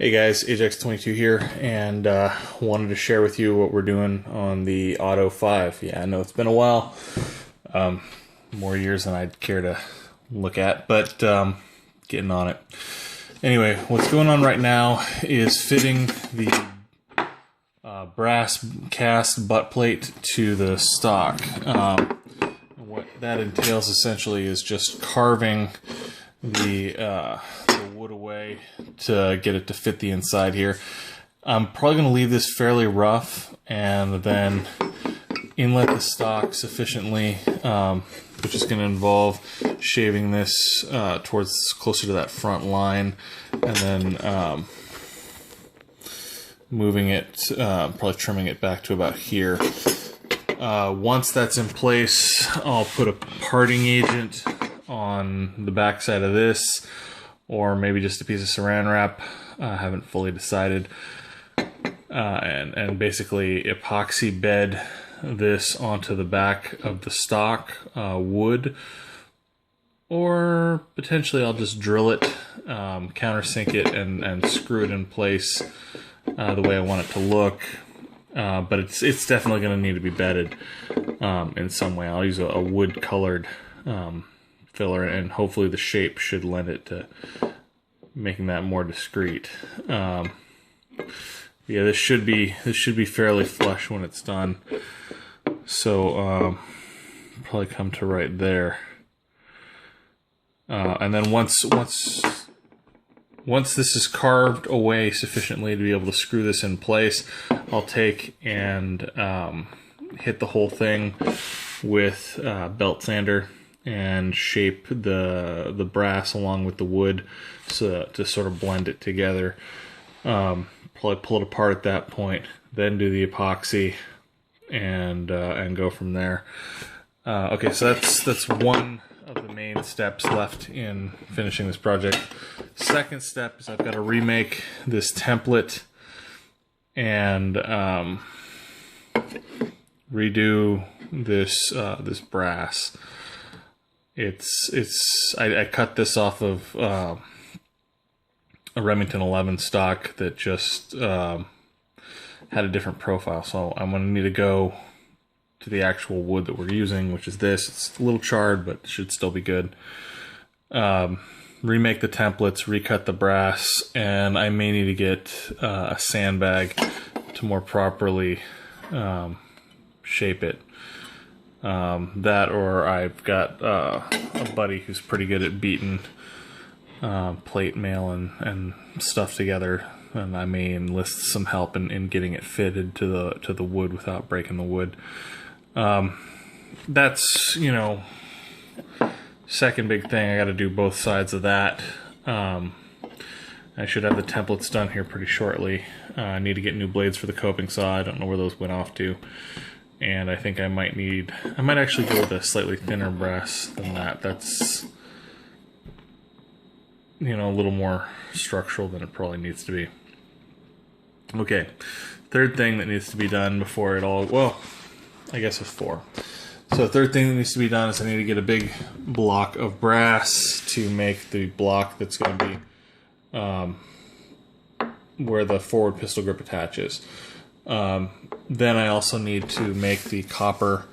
Hey guys, Ajax22 here, and wanted to share with you what we're doing on the Auto 5. Yeah, I know it's been a while, more years than I'd care to look at, but getting on it. Anyway, what's going on right now is fitting the brass cast butt plate to the stock. What that entails essentially is just carving the wood away to get it to fit the inside here. I'm probably going to leave this fairly rough and then inlet the stock sufficiently, which is going to involve shaving this towards closer to that front line, and then moving it, probably trimming it back to about here. Once that's in place, I'll put a parting agent on the back side of this, or maybe just a piece of saran wrap. I haven't fully decided. And basically epoxy bed this onto the back of the stock wood, or potentially I'll just drill it, countersink it, and screw it in place the way I want it to look. But it's definitely going to need to be bedded in some way. I'll use a wood colored filler, and hopefully the shape should lend it to making that more discreet. Yeah, this should be fairly flush when it's done. So probably come to right there, and then once this is carved away sufficiently to be able to screw this in place, I'll take and hit the whole thing with belt sander and shape the brass along with the wood so to sort of blend it together. Probably pull it apart at that point, then do the epoxy and go from there. Okay, so that's one of the main steps left in finishing this project. Second step is I've got to remake this template and redo this brass. I cut this off of a Remington 11 stock that just had a different profile, so I'm going to need to go to the actual wood that we're using, which is this. It's a little charred, but should still be good. Remake the templates, recut the brass, and I may need to get a sandbag to more properly shape it. That, or I've got a buddy who's pretty good at beating plate mail and stuff together, and I may enlist some help in getting it fitted to the wood without breaking the wood. That's, second big thing. I got to do both sides of that. I should have the templates done here pretty shortly. I need to get new blades for the coping saw. I don't know where those went off to. And I think I might actually go with a slightly thinner brass than that. That's, a little more structural than it probably needs to be. Okay, third thing that needs to be done before it all, well, I guess it's four. So third thing that needs to be done is I need to get a big block of brass to make the block that's going to be where the forward pistol grip attaches. Then I also need to make the copper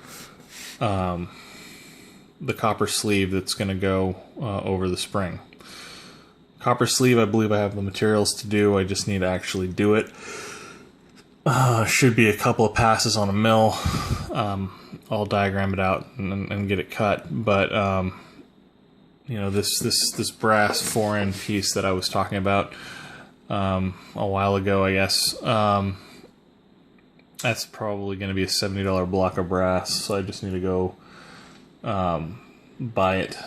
sleeve that's going to go over the spring. Copper sleeve, I believe I have the materials to do. I just need to actually do it. Should be a couple of passes on a mill. I'll diagram it out and get it cut. But this brass 4-end piece that I was talking about a while ago, I guess. That's probably going to be a $70 block of brass, so I just need to go buy it.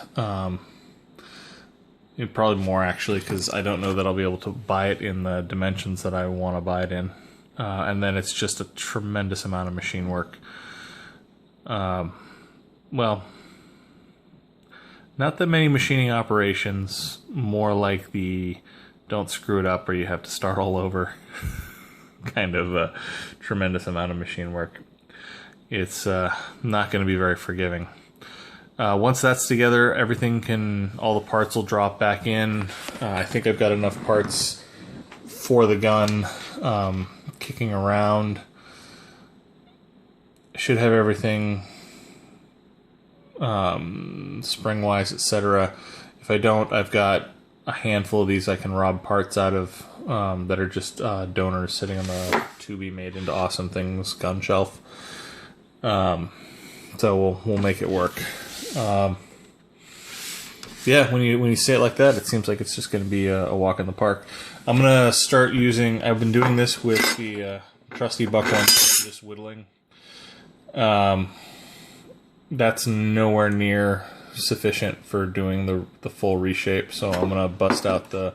Probably more, actually, because I don't know that I'll be able to buy it in the dimensions that I want to buy it in. And then it's just a tremendous amount of machine work. Well, not that many machining operations, more like the don't screw it up or you have to start all over kind of a tremendous amount of machine work. It's not going to be very forgiving. Once that's together, all the parts will drop back in. I think I've got enough parts before the gun, kicking around. I should have everything spring-wise, etc. If I don't, I've got a handful of these I can rob parts out of that are just donors sitting on the to be made into awesome things gun shelf. So we'll make it work. Yeah, when you say it like that, it seems like it's just going to be a walk in the park. I'm gonna start using. I've been doing this with the trusty buckhorn, just whittling. That's nowhere near sufficient for doing the full reshape, so I'm gonna bust out the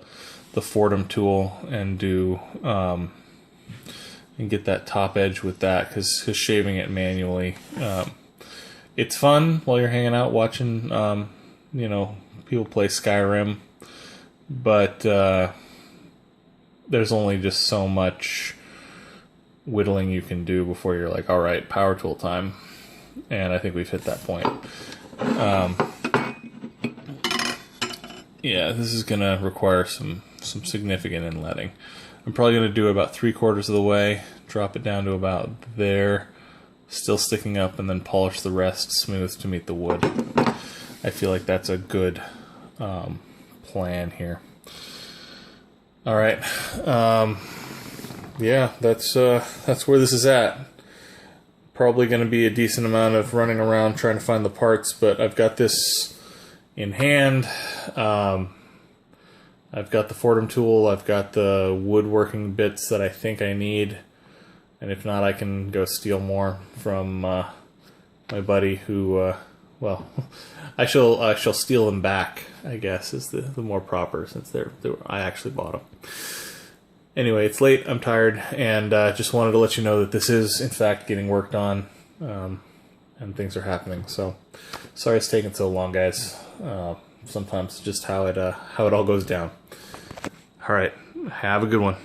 Fordham tool and do and get that top edge with that, because shaving it manually, it's fun while you're hanging out watching you know, people play Skyrim, but there's only just so much whittling you can do before you're like, all right, power tool time. And I think we've hit that point. Yeah, this is gonna require some significant inletting. I'm probably gonna do about 3/4 of the way, drop it down to about there, still sticking up, and then polish the rest smooth to meet the wood. I feel like that's a good plan here. All right, yeah, that's where this is at. Probably going to be a decent amount of running around trying to find the parts, but I've got this in hand. I've got the Fordham tool. I've got the woodworking bits that I think I need, and if not, I can go steal more from my buddy who. Well, I shall steal them back, I guess, is the more proper, since I actually bought them. Anyway, it's late, I'm tired, and just wanted to let you know that this is, in fact, getting worked on, and things are happening. So, sorry it's taking so long, guys. Sometimes just how it all goes down. All right, have a good one.